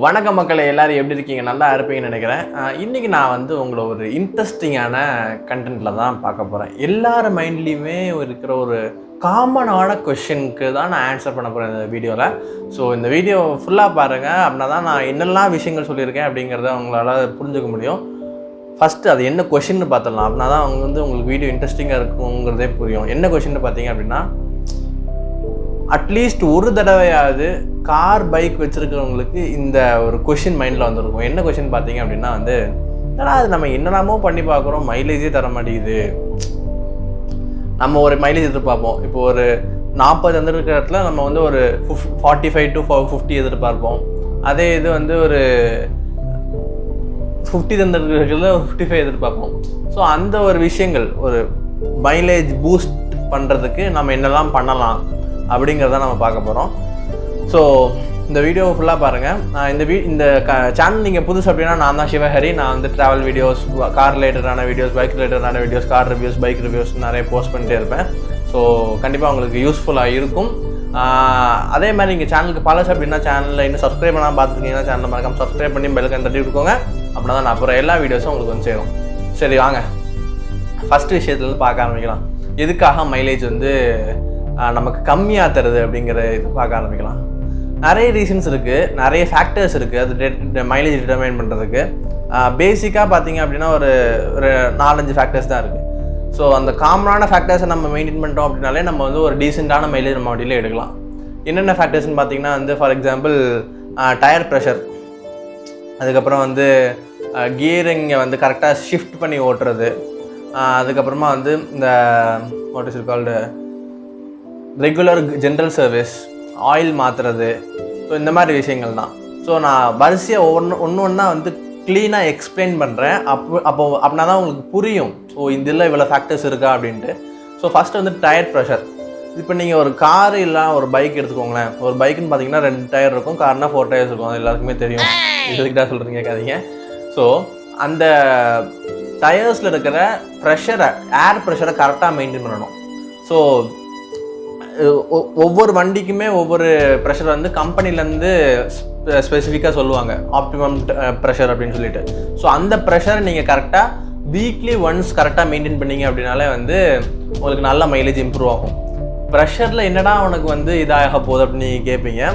வணக்கம் மக்களே, எல்லாரும் எப்படி இருக்கீங்க? நல்லா இருப்பீங்கன்னு நினைக்கிறேன். இன்றைக்கி நான் வந்து உங்களை ஒரு இன்ட்ரெஸ்டிங்கான கண்டென்ட்டில் தான் பார்க்க போகிறேன். எல்லார் மைண்ட்லேயுமே இருக்கிற ஒரு காமனான கொஷினுக்கு தான் நான் ஆன்சர் பண்ண போகிறேன் இந்த வீடியோவில். ஸோ இந்த வீடியோ ஃபுல்லாக பாருங்கள். அப்படின்னா தான் நான் என்னெல்லாம் விஷயங்கள் சொல்லியிருக்கேன் அப்படிங்கிறத உங்களால் புரிஞ்சுக்க முடியும். ஃபஸ்ட்டு அது என்ன கொஷின்னு பார்த்துடலாம். அப்படின்னா தான் அவங்க வந்து உங்களுக்கு வீடியோ இன்ட்ரெஸ்டிங்காக இருக்குங்கிறதே புரியும். என்ன கொஷின்னு பார்த்தீங்க அப்படின்னா, அட்லீஸ்ட் ஒரு தடவையாவது கார் பைக் வச்சுருக்கிறவங்களுக்கு இந்த ஒரு கொஷின் மைண்டில் வந்துருக்கும். என்ன கொஷின் பார்த்தீங்க அப்படின்னா வந்து, ஏன்னா அது நம்ம என்னெல்லாமோ பண்ணி பார்க்குறோம், மைலேஜே தர மாட்டேங்குது. நம்ம ஒரு மைலேஜ் எதிர்பார்ப்போம். இப்போ ஒரு 40 வந்துருக்கிற இடத்துல நம்ம வந்து ஒரு 45 to 50 எதிர்பார்ப்போம். அதே இது வந்து ஒரு 50 தந்துருக்கிறதுல ஒரு 55 எதிர்பார்ப்போம். ஸோ அந்த ஒரு விஷயங்கள், ஒரு மைலேஜ் பூஸ்ட் பண்ணுறதுக்கு நம்ம என்னெல்லாம் பண்ணலாம் அப்படிங்கிறத நம்ம பார்க்க போகிறோம். ஸோ இந்த வீடியோ ஃபுல்லாக பாருங்கள். இந்த சேனல் நீங்கள் புதுசு அப்படின்னா, நான் தான் சிவஹரி. நான் வந்து ட்ராவல் வீடியோஸ், கார் ரிலேட்டடான வீடியோஸ், பைக் ரிலேட்டடான videos, car reviews, bike reviews நிறைய போஸ்ட் பண்ணிட்டே இருப்பேன். ஸோ கண்டிப்பாக உங்களுக்கு யூஸ்ஃபுல்லாக இருக்கும். அதே மாதிரி நீங்கள் சேனலுக்கு பழசு அப்படின்னா, சேனலில் இன்னும் சப்ஸ்கிரைப் பண்ணாமல் பார்த்துருக்கீங்கன்னா சேனலில் மறக்காம சப்ஸ்கிரைப் பண்ணி பெல் ஐக்கான் தட்டி கொடுக்கோங்க. அப்படின்னா தான் நான் அப்புறம் எல்லா வீடியோஸும் உங்களுக்கு வந்து சேரும். சரி வாங்க, ஃபஸ்ட்டு விஷயத்துலேருந்து பார்க்க ஆரம்பிக்கலாம். எதுக்காக மைலேஜ் வந்து நமக்கு கம்மியாக தருது அப்படிங்கிற இது பார்க்க ஆரம்பிக்கலாம். நிறைய ரீசன்ஸ் இருக்குது, நிறைய ஃபேக்டர்ஸ் இருக்குது அது மைலேஜ் டிட்டர்மைன் பண்ணுறதுக்கு. பேசிக்காக பார்த்தீங்க அப்படின்னா ஒரு 4-5 ஃபேக்டர்ஸ் தான் இருக்குது. ஸோ அந்த காமனான ஃபேக்டர்ஸை நம்ம மெயின்டைன் பண்ணிட்டோம் அப்படின்னாலே நம்ம வந்து ஒரு டீசெண்டான மைலேஜ் நம்ம வண்டியில் எடுக்கலாம். என்னென்ன ஃபேக்டர்ஸ்ன்னு பார்த்தீங்கன்னா வந்து, ஃபார் எக்ஸாம்பிள் டயர் ப்ரெஷர், அதுக்கப்புறம் வந்து கியரிங்கை வந்து கரெக்டாக ஷிஃப்ட் பண்ணி ஓட்டுறது, அதுக்கப்புறமா வந்து இந்த what is it called regular general service, oil மாற்றுறது. ஸோ இந்த மாதிரி விஷயங்கள் தான். ஸோ நான் வரிசையாக ஒன்று ஒன்றா வந்து க்ளீனாக எக்ஸ்பிளைன் பண்ணுறேன். அப்படின்னா தான் உங்களுக்கு புரியும். ஸோ இதில் இவ்வளோ ஃபேக்டர்ஸ் இருக்கா அப்படின்ட்டு. ஸோ ஃபஸ்ட்டு வந்து டயர் ப்ரெஷர். இப்போ நீங்கள் ஒரு கார் இல்லை ஒரு பைக் எடுத்துக்கோங்களேன். ஒரு பைக்குன்னு பார்த்தீங்கன்னா 2 டயர் இருக்கும், கார்னால் 4 டயர்ஸ் இருக்கும். அது எல்லாருக்குமே தெரியும். இதுக்கிட்ட சொல்கிறீங்க கேட்காதீங்க. ஸோ அந்த டயர்ஸில் இருக்கிற ப்ரெஷரை, ஏர் ப்ரெஷரை கரெக்டாக மெயின்டைன் பண்ணணும். ஸோ ஒவ்வொரு வண்டிக்குமே ஒவ்வொரு ப்ரெஷர் வந்து கம்பெனிலேருந்து ஸ்பெசிஃபிக்காக சொல்லுவாங்க, ஆப்டிமம் ப்ரெஷர் அப்படின்னு சொல்லிட்டு. ஸோ அந்த ப்ரெஷரை நீங்கள் கரெக்டாக வீக்லி ஒன்ஸ் கரெக்டாக மெயின்டைன் பண்ணிங்க அப்படின்னாலே வந்து உங்களுக்கு நல்ல மைலேஜ் இம்ப்ரூவ் ஆகும். ப்ரெஷரில் என்னடா உனக்கு வந்து இதாக போகுது அப்படின்னு நீங்கள் கேட்பீங்க.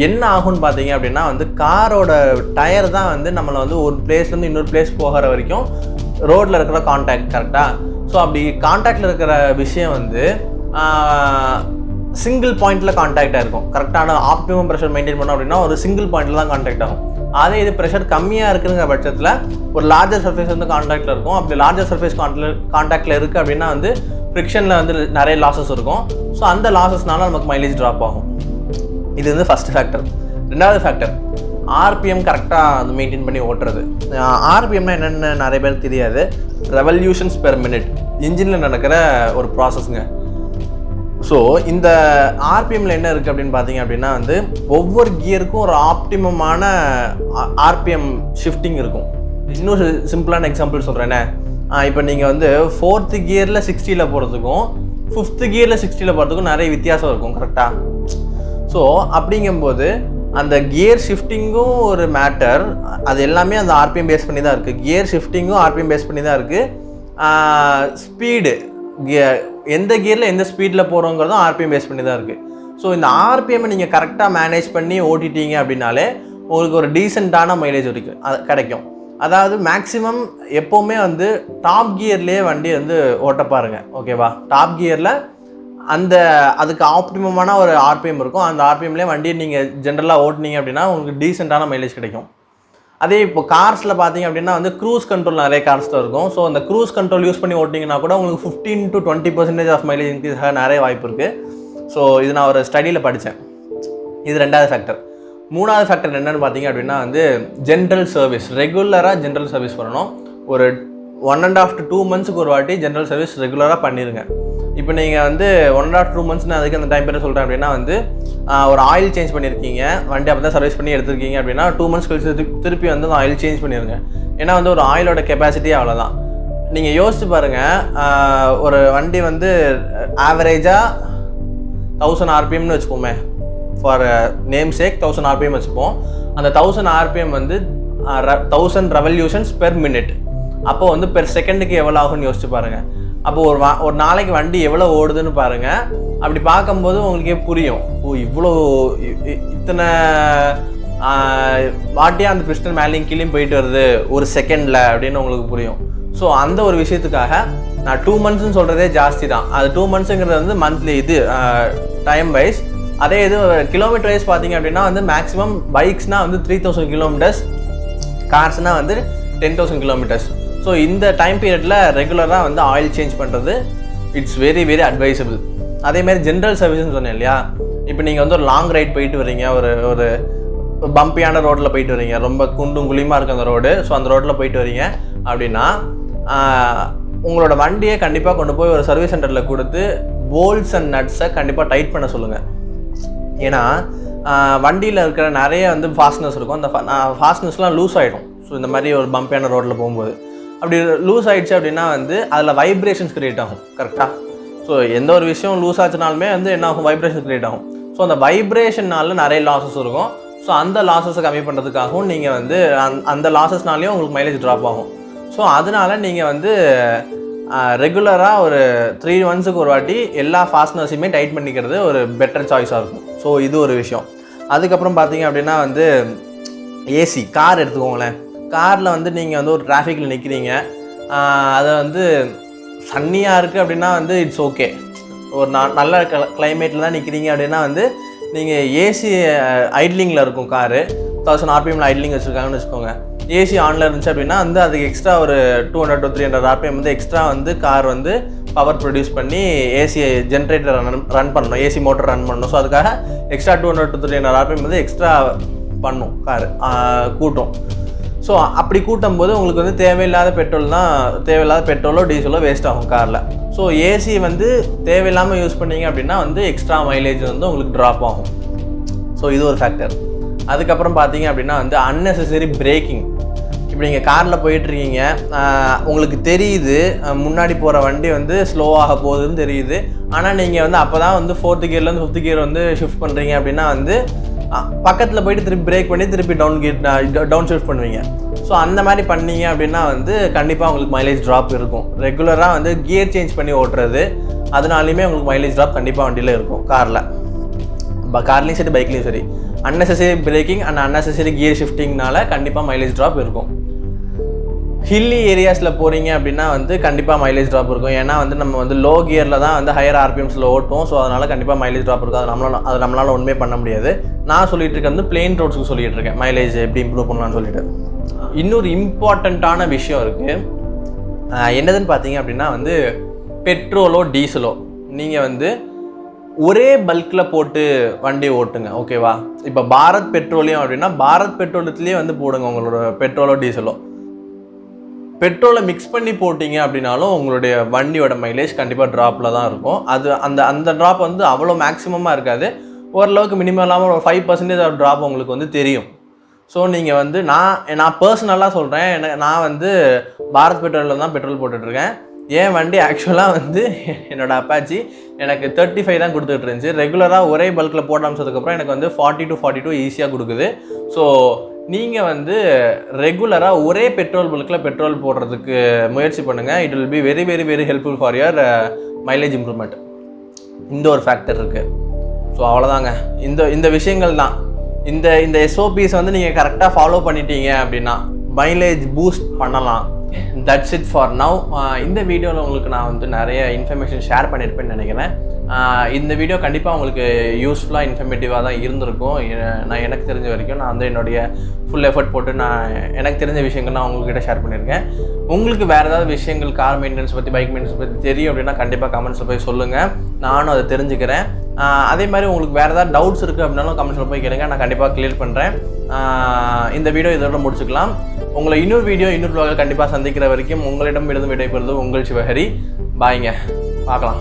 என்ன ஆகும்னு பார்த்தீங்க அப்படின்னா வந்து, காரோட டயர் தான் வந்து நம்மளை வந்து ஒரு பிளேஸ்லேருந்து இன்னொரு பிளேஸ் போகிற வரைக்கும் ரோட்டில் இருக்கிற கான்டாக்ட் கரெக்டாக. ஸோ அப்படி கான்டாக்டில் இருக்கிற விஷயம் வந்து சிங்கிள் பாயிண்டில் கான்டாக்டாக இருக்கும். கரெக்டான ஆப்டிமம் ப்ரெஷர் மெயின்டைன் பண்ணோம் அப்படின்னா ஒரு சிங்கிள் பாயிண்டில் தான் கான்டாக்ட் ஆகும். அதே இது ப்ரெஷர் கம்மியாக இருக்குங்கிற பட்சத்தில் ஒரு லார்ஜர் சர்ஃபேஸ் வந்து கான்டாக்டில் இருக்கும். அப்படி லார்ஜர் சர்ஃபேஸ் கான்டாக்டில் இருக்குது அப்படின்னா வந்து ஃப்ரிக்ஷனில் வந்து நிறைய லாஸஸ் இருக்கும். ஸோ அந்த லாஸஸ்னால நமக்கு மைலேஜ் ட்ராப் ஆகும். இது வந்து ஃபஸ்ட் ஃபேக்டர். ரெண்டாவது ஃபேக்டர் ஆர்பிஎம் கரெக்டாக அது மெயின்டைன் பண்ணி ஓட்டுறது. ஆர்பிஎம்னா என்னென்னு நிறைய பேருக்கு தெரியாது. ரெவல்யூஷன்ஸ் பெர் மினிட், இன்ஜினில் நடக்கிற ஒரு ப்ராசஸ்ங்க. ஸோ இந்த ஆர்பிஎம்மில் என்ன இருக்குது அப்படின்னு பார்த்தீங்க அப்படின்னா வந்து, ஒவ்வொரு கியருக்கும் ஒரு ஆப்டிமமான ஆர்பிஎம் ஷிஃப்டிங் இருக்கும். இன்னொரு சிம்பிளான எக்ஸாம்பிள் சொல்கிறேன்னே. இப்போ நீங்கள் வந்து 4th கியரில் 60 போகிறதுக்கும் 5th கியரில் 60 போகிறதுக்கும் நிறைய வித்தியாசம் இருக்கும் கரெக்டாக. ஸோ அப்படிங்கும்போது அந்த கியர் ஷிஃப்டிங்கும் ஒரு மேட்டர். அது எல்லாமே அந்த ஆர்பிஎம் பேஸ் பண்ணி தான் இருக்குது. கியர் ஷிஃப்டிங்கும் ஆர்பிஎம் பேஸ் பண்ணி தான் இருக்குது. ஸ்பீடு, எந்த கியரில் எந்த ஸ்பீடில் போகிறோங்கிறதும் ஆர்பிஎம் பேஸ் பண்ணி தான் இருக்குது. ஸோ இந்த ஆர்பிஎம்மை நீங்கள் கரெக்டாக மேனேஜ் பண்ணி ஓட்டிட்டீங்க அப்படின்னாலே உங்களுக்கு ஒரு டீசெண்டான மைலேஜ் கிடைக்கும். அதாவது மேக்ஸிமம் எப்போவுமே வந்து டாப் கியர்லேயே வண்டி வந்து ஓட்ட பாருங்கள், ஓகேவா? டாப் கியரில் அதுக்கு ஆப்டிமமான ஒரு ஆர்பிஎம் இருக்கும். அந்த ஆர்பிஎம்லேயே வண்டியை நீங்கள் ஜென்ரலாக ஓட்டினீங்க அப்படின்னா உங்களுக்கு டீசெண்டான மைலேஜ் கிடைக்கும். அதே இப்போ கார்ஸில் பார்த்தீங்க அப்படின்னா வந்து க்ரூஸ் கண்ட்ரோல் நிறைய கார்ஸில் இருக்கும். ஸோ அந்த க்ரூஸ் கண்ட்ரோல் யூஸ் பண்ணி ஓட்டிங்கன்னா கூட உங்களுக்கு 15 to 20% ஆஃப் மைலேஜ் இன்க்ரீஸ் ஆக நிறைய வாய்ப்பு இருக்குது. ஸோ இது நான் ஒரு ஸ்டடியில் படித்தேன். இது ரெண்டாவது ஃபேக்டர். மூணாவது ஃபேக்டர் என்னென்னு பார்த்தீங்க அப்படின்னா வந்து, ஜென்ரல் சர்வீஸ். ரெகுலராக ஜென்ரல் சர்வீஸ் பண்ணணும். ஒரு 1.5 to 2 months ஒரு வாட்டி ஜென்ரல் சர்வீஸ் ரெகுலராக பண்ணிடுங்க. இப்போ நீங்கள் வந்து 1.5 to 2 months அதுக்கு அந்த டைம் பீரியட் சொல்கிறேன் அப்படின்னா வந்து, ஒரு ஆயில் சேஞ்ச் பண்ணியிருக்கீங்க, வண்டி அப்போ தான் சர்வீஸ் பண்ணி எடுத்துருக்கீங்க அப்படின்னா 2 months கழிச்சு திருப்பி வந்து அந்த ஆயில் சேஞ்ச் பண்ணிடுங்க. ஏன்னா வந்து ஒரு ஆயிலோட கெப்பாசிட்டி அவ்வளோதான். நீங்கள் யோசிச்சு பாருங்கள், ஒரு வண்டி வந்து ஆவரேஜாக 1000 RPMனு வச்சுக்கோமே. ஃபார் நேம் சேக் 1000 RPM வச்சுப்போம். அந்த 1000 RPM வந்து 1000 ரெவல்யூஷன்ஸ் பெர் மினிட். அப்போ வந்து பெர் செகண்டுக்கு எவ்வளோ ஆகும்னு யோசிச்சு பாருங்கள். அப்போ ஒரு நாளைக்கு வண்டி எவ்வளோ ஓடுதுன்னு பாருங்கள். அப்படி பார்க்கும்போது உங்களுக்கே புரியும், இவ்வளோ இத்தனை வாட்டியாக அந்த பிஸ்டன் மேலேயும் கீழேயும் போயிட்டு வருது ஒரு செகண்டில் அப்படின்னு உங்களுக்கு புரியும். ஸோ அந்த ஒரு விஷயத்துக்காக நான் 2 monthsன்னு சொல்கிறதே ஜாஸ்தி தான். அது 2 monthsங்கிறது வந்து மந்த்லி இது டைம் வைஸ். அதே இது கிலோமீட்டர் வைஸ் பார்த்தீங்க அப்படின்னா வந்து மேக்ஸிமம் பைக்ஸ்னால் வந்து 3000 kilometers, கார்ஸ்னால் வந்து 10,000 kilometers. ஸோ இந்த டைம் பீரியடில் ரெகுலராக வந்து ஆயில் சேஞ்ச் பண்ணுறது இட்ஸ் வெரி வெரி அட்வைசபிள். அதேமாதிரி ஜென்ரல் சர்வீஸ்ன்னு சொன்னேன் இல்லையா, இப்போ நீங்கள் வந்து ஒரு லாங் ரைட் போயிட்டு வரீங்க, ஒரு பம்பியான ரோட்டில் போயிட்டு வரீங்க, ரொம்ப குண்டும் குழியுமாக இருக்குது அந்த ரோடு. ஸோ அந்த ரோட்டில் போயிட்டு வரீங்க அப்படின்னா உங்களோட வண்டியை கண்டிப்பாக கொண்டு போய் ஒரு சர்வீஸ் சென்டரில் கொடுத்து போல்ட்ஸ் அண்ட் நட்ஸை கண்டிப்பாக டைட் பண்ண சொல்லுங்கள். ஏன்னா வண்டியில் இருக்கிற நிறைய வந்து ஃபாஸ்ட்னஸ் இருக்கும், அந்த ஃபாஸ்ட்னஸ்லாம் லூஸ் ஆகிடும். ஸோ இந்த மாதிரி ஒரு பம்பியான ரோட்டில் போகும்போது அப்படி லூஸ் ஆகிடுச்சு அப்படின்னா வந்து அதில் வைப்ரேஷன்ஸ் க்ரியேட் ஆகும். கரெக்டாக? ஸோ எந்த ஒரு விஷயம் லூஸ் ஆச்சுனாலுமே வந்து என்ன ஆகும், வைப்ரேஷன் க்ரியேட் ஆகும். ஸோ அந்த வைப்ரேஷன்னால நிறைய லாஸஸ் இருக்கும். ஸோ அந்த லாஸஸை கம்மி பண்ணுறதுக்காகவும் நீங்கள் வந்து அந்த லாஸஸ்னாலேயும் உங்களுக்கு மைலேஜ் ட்ராப் ஆகும். ஸோ அதனால் நீங்கள் வந்து ரெகுலராக ஒரு 3 monthsக்கு ஒரு வாட்டி எல்லா ஃபாஸ்ட்னஸையுமே டைட் பண்ணிக்கிறது ஒரு பெட்டர் சாய்ஸாக இருக்கும். ஸோ இது ஒரு விஷயம். அதுக்கப்புறம் பார்த்தீங்க அப்படின்னா வந்து ஏசி கார் எடுத்துக்கோங்களேன். காரில் வந்து நீங்கள் வந்து ஒரு டிராஃபிக்கில் நிற்கிறீங்க, அதை வந்து சன்னியாக இருக்குது அப்படின்னா வந்து இட்ஸ் ஓகே. ஒரு நல்ல கிளைமேட்டில் தான் நிற்கிறீங்க அப்படின்னா வந்து நீங்கள் ஏசி ஐட்லிங்கில் இருக்கும் காரு, 1000 RPM ஐட்லிங் வச்சுருக்காங்கன்னு வச்சுக்கோங்க. ஏசி ஆனில் இருந்துச்சு அப்படின்னா வந்து அதுக்கு எக்ஸ்ட்ரா ஒரு 200 to 300 RPM வந்து எக்ஸ்ட்ரா வந்து கார் வந்து பவர் ப்ரொடியூஸ் பண்ணி ஏசி ஜென்ரேட்டர் ரன் பண்ணணும், ஏசி மோட்டர் ரன் பண்ணணும். ஸோ அதுக்காக எக்ஸ்ட்ரா 200 to 300 RPM வந்து எக்ஸ்ட்ரா பண்ணும் கார் கூட்டம். ஸோ அப்படி கூட்டும் போது உங்களுக்கு வந்து தேவையில்லாத பெட்ரோலோ டீசலோ வேஸ்ட் ஆகும் காரில். ஸோ ஏசி வந்து தேவையில்லாமல் யூஸ் பண்ணிங்க அப்படின்னா வந்து எக்ஸ்ட்ரா மைலேஜ் வந்து உங்களுக்கு ட்ராப் ஆகும். ஸோ இது ஒரு ஃபேக்டர். அதுக்கப்புறம் பார்த்தீங்க அப்படின்னா வந்து அன்னெசரி பிரேக்கிங். இப்போ நீங்கள் காரில் போயிட்டுருக்கீங்க, உங்களுக்கு தெரியுது முன்னாடி போகிற வண்டி வந்து ஸ்லோவாக போகுதுன்னு தெரியுது. ஆனால் நீங்கள் வந்து அப்போ தான் வந்து 4th gearலேருந்து 5th gear வந்து ஷிஃப்ட் பண்ணுறீங்க அப்படின்னா வந்து பக்கத்தில் போயிட்டு திருப்பி பிரேக் பண்ணி திருப்பி டவுன் ஷிஃப்ட் பண்ணுவீங்க. ஸோ அந்த மாதிரி பண்ணீங்க அப்படின்னா வந்து கண்டிப்பாக உங்களுக்கு மைலேஜ் ட்ராப் இருக்கும். ரெகுலராக வந்து கியர் சேஞ்ச் பண்ணி ஓட்டுறது, அதனாலையுமே உங்களுக்கு மைலேஜ் ட்ராப் கண்டிப்பாக வண்டியில் இருக்கும் கார்லேயும் சரி பைக்லேயும் சரி. Unnecessary braking and unnecessary gear ஷிஃப்டிங்னால கண்டிப்பாக மைலேஜ் ட்ராப் இருக்கும். ஹில்லி ஏரியாஸில் போகிறீங்க அப்படின்னா வந்து கண்டிப்பாக மைலேஜ் ட்ராப் இருக்கும். ஏன்னா வந்து நம்ம வந்து லோ கியரில் தான் வந்து ஹையர் RPMஸில் ஓட்டுவோம். ஸோ அதனால் கண்டிப்பாக மைலேஜ் ட்ராப் இருக்கும். அது நம்மளால் ஒன்றுமே பண்ண முடியாது. நான் சொல்லிட்டு இருக்கேன் வந்து பிளெயின் ரோட்ஸுக்கு சொல்லிட்டு இருக்கேன் மைலேஜ் எப்படி இம்ப்ரூவ் பண்ணலாம்னு சொல்லிட்டு. இன்னொரு இம்பார்ட்டண்ட்டான விஷயம் இருக்குது. என்னதுன்னு பார்த்தீங்க அப்படின்னா வந்து பெட்ரோலோ டீசலோ நீங்கள் வந்து ஒரே பல்கில் போட்டு வண்டி ஓட்டுங்க, ஓகேவா? இப்போ பாரத் பெட்ரோலியம் அப்படின்னா பாரத் பெட்ரோலியத்துலேயே வந்து போடுங்க உங்களோட பெட்ரோலோ டீசலோ. பெட்ரோலை மிக்ஸ் பண்ணி போட்டிங்க அப்படின்னாலும் உங்களுடைய வண்டியோட மைலேஜ் கண்டிப்பாக ட்ராப்பில் தான் இருக்கும். அது அந்த ட்ராப் வந்து அவ்வளோ மேக்ஸிமமாக இருக்காது, ஓரளவுக்கு மினிமம் இல்லாமல் ஒரு 5% ட்ராப் உங்களுக்கு வந்து தெரியும். ஸோ நீங்கள் வந்து நான் பர்சனலாக சொல்கிறேன், நான் வந்து பாரத் பெட்ரோலில் தான் பெட்ரோல் போட்டுட்ருக்கேன். என் வண்டி ஆக்சுவலாக வந்து என்னோடய அப்பாச்சி எனக்கு 35 தான் கொடுத்துட்டு இருந்துச்சு. ரெகுலராக ஒரே பல்கில் போட ஆரம்பிச்சதுக்கப்புறம் எனக்கு வந்து 40 to 42 ஈஸியாக கொடுக்குது. ஸோ நீங்கள் வந்து ரெகுலராக ஒரே பெட்ரோல் பல்கில் பெட்ரோல் போடுறதுக்கு முயற்சி பண்ணுங்கள். It will be very very very helpful for your mileage improvement. இந்த ஒரு ஃபேக்டர் இருக்குது. ஸோ அவ்வளோதாங்க, இந்த விஷயங்கள் தான். இந்த SOPs வந்து நீங்கள் கரெக்டாக ஃபாலோ பண்ணிட்டீங்க அப்படின்னா மைலேஜ் பூஸ்ட் பண்ணலாம். That's it for now. இந்த வீடியோவில் உங்களுக்கு நான் வந்து நிறைய இன்ஃபர்மேஷன் ஷேர் பண்ணியிருப்பேன்னு நினைக்கிறேன். இந்த வீடியோ கண்டிப்பாக உங்களுக்கு யூஸ்ஃபுல்லாக இன்ஃபர்மேட்டிவாக தான் இருந்திருக்கும். நான் எனக்கு தெரிஞ்ச வரைக்கும் நான் வந்து என்னுடைய ஃபுல் எஃபர்ட் போட்டு நான் எனக்கு தெரிஞ்ச விஷயங்கள் நான் உங்கள்கிட்ட ஷேர் பண்ணியிருக்கேன். உங்களுக்கு வேறு ஏதாவது விஷயங்கள் கார் மெயின்டெனன்ஸ் பற்றி பைக் மெயின்டெனன்ஸ் பற்றி தெரியும் அப்படின்னா கண்டிப்பாக கமெண்ட்ஸில் போய் சொல்லுங்கள், நானும் அதை தெரிஞ்சுக்கிறேன். அதே மாதிரி உங்களுக்கு வேறு ஏதாவது டவுட்ஸ் இருக்குது அப்படின்னாலும் கமெண்ட்ஸில் போய் கேளுங்க, நான் கண்டிப்பாக கிளியர் பண்ணுறேன். இந்த வீடியோ இதோட முடிச்சுக்கலாம். உங்களை இன்னொரு vlogல் கண்டிப்பாக சந்திக்கிற வரைக்கும் உங்களிடம் விடைபெறுவது உங்கள் சிவஹரி. பாய்ங்க, பார்க்கலாம்.